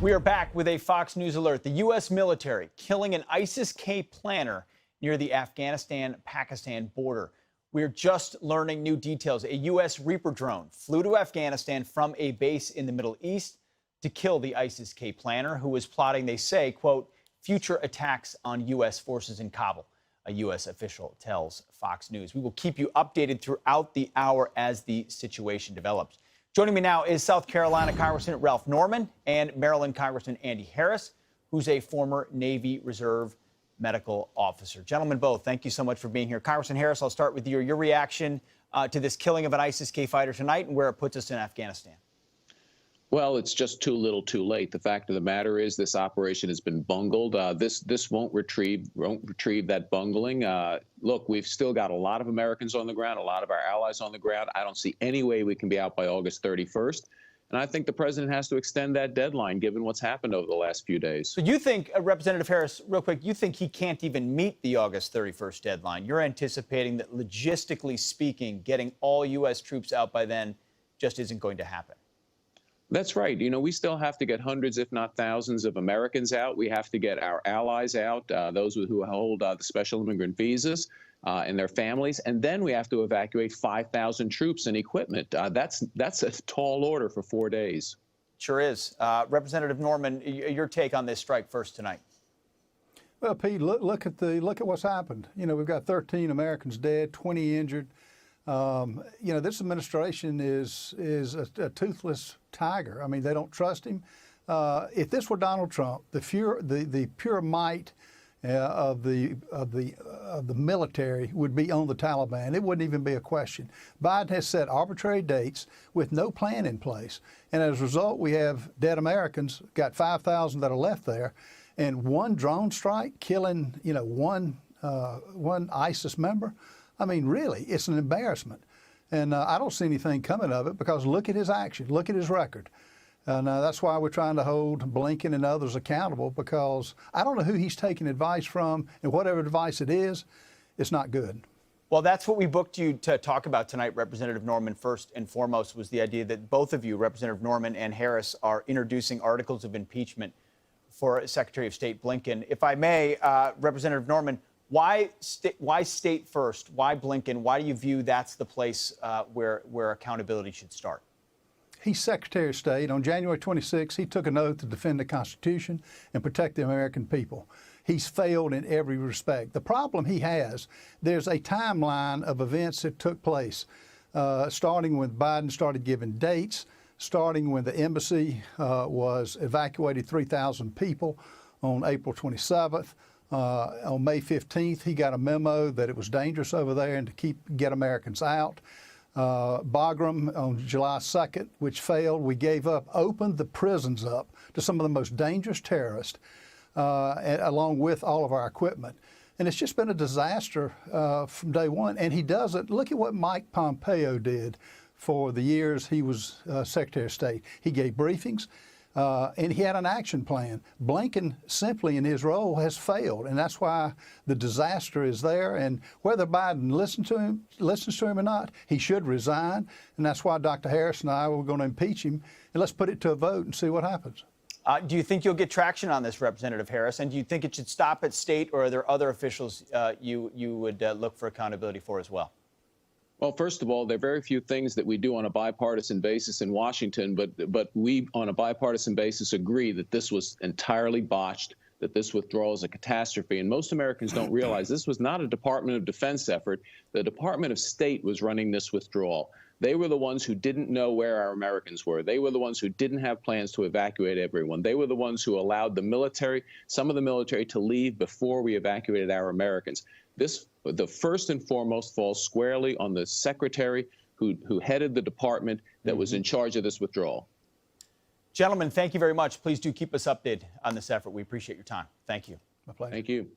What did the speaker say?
We are back with a Fox News alert. The U.S. military killing an ISIS-K planner near the Afghanistan-Pakistan border. We're just learning new details. A U.S. Reaper drone flew to Afghanistan from a base in the Middle East to kill the ISIS-K planner, who was plotting, they say, quote, future attacks on U.S. forces in Kabul. A U.S. official tells Fox News. We will keep you updated throughout the hour as the situation develops. Joining me now is South Carolina Congressman Ralph Norman and Maryland Congressman Andy Harris, who's a former Navy Reserve medical officer. Gentlemen, both, thank you so much for being here. Congressman Harris, I'll start with your reaction to this killing of an ISIS-K fighter tonight and where it puts us in Afghanistan. Well, it's just too little too late. The fact of the matter is this operation has been bungled. This won't retrieve that bungling. Look, we've still got a lot of Americans on the ground, a lot of our allies on the ground. I don't see any way we can be out by August 31st. And I think the president has to extend that deadline, given what's happened over the last few days. So you think, Representative Harris, real quick, you think he can't even meet the August 31st deadline? You're anticipating that, logistically speaking, getting all U.S. troops out by then just isn't going to happen? That's right. You know, we still have to get hundreds, if not thousands, of Americans out. We have to get our allies out, those who hold the special immigrant visas, and their families. And then we have to evacuate 5,000 troops and equipment. That's a tall order for 4 days. Sure is. Representative Norman, your take on this strike first tonight. Well, Pete, look at what's happened. You know, we've got 13 Americans dead, 20 injured. You know, this administration is a toothless tiger. I mean, they don't trust him. If this were Donald Trump, the pure might of the military would be on the Taliban. It wouldn't even be a question. Biden has set arbitrary dates with no plan in place, and as a result, we have dead Americans. Got 5,000 that are left there, and one drone strike killing, you know, one ISIS member. I mean, really, it's an embarrassment. And I don't see anything coming of it because look at his action, look at his record. And that's why we're trying to hold Blinken and others accountable, because I don't know who he's taking advice from, and whatever advice it is, it's not good. Well, that's what we booked you to talk about tonight, Representative Norman. First and foremost was the idea that both of you, Representative Norman and Harris, are introducing articles of impeachment for Secretary of State Blinken. If I may, Representative Norman, why state first? Why Blinken? Why do you view that's the place where accountability should start? He's Secretary of State. On January 26, he took an oath to defend the Constitution and protect the American people. He's failed in every respect. The problem he has, there's a timeline of events that took place, starting when Biden started giving dates, starting when the embassy was evacuated 3,000 people on April 27th. On May 15th, he got a memo that it was dangerous over there and to get Americans out. Bagram on July 2nd, which failed, we gave up, opened the prisons up to some of the most dangerous terrorists, along with all of our equipment. And it's just been a disaster from day one. And he doesn't. Look at what Mike Pompeo did for the years he was Secretary of State. He gave briefings. And he had an action plan. Blinken, simply in his role, has failed, and that's why the disaster is there. And whether Biden listens to him or not, he should resign. And that's why Dr. Harris and I were going to impeach him. And let's put it to a vote and see what happens. Do you think you'll get traction on this, Representative Harris? And do you think it should stop at state, or are there other officials you would look for accountability for as well? Well, first of all, there are very few things that we do on a bipartisan basis in Washington, but we, on a bipartisan basis, agree that this was entirely botched, that this withdrawal is a catastrophe. And most Americans don't realize this was not a Department of Defense effort. The Department of State was running this withdrawal. They were the ones who didn't know where our Americans were. They were the ones who didn't have plans to evacuate everyone. They were the ones who allowed the military, some of the military, to leave before we evacuated our Americans. The first and foremost falls squarely on the secretary who headed the department that was in charge of this withdrawal. Gentlemen, thank you very much. Please do keep us updated on this effort. We appreciate your time. Thank you. My pleasure. Thank you.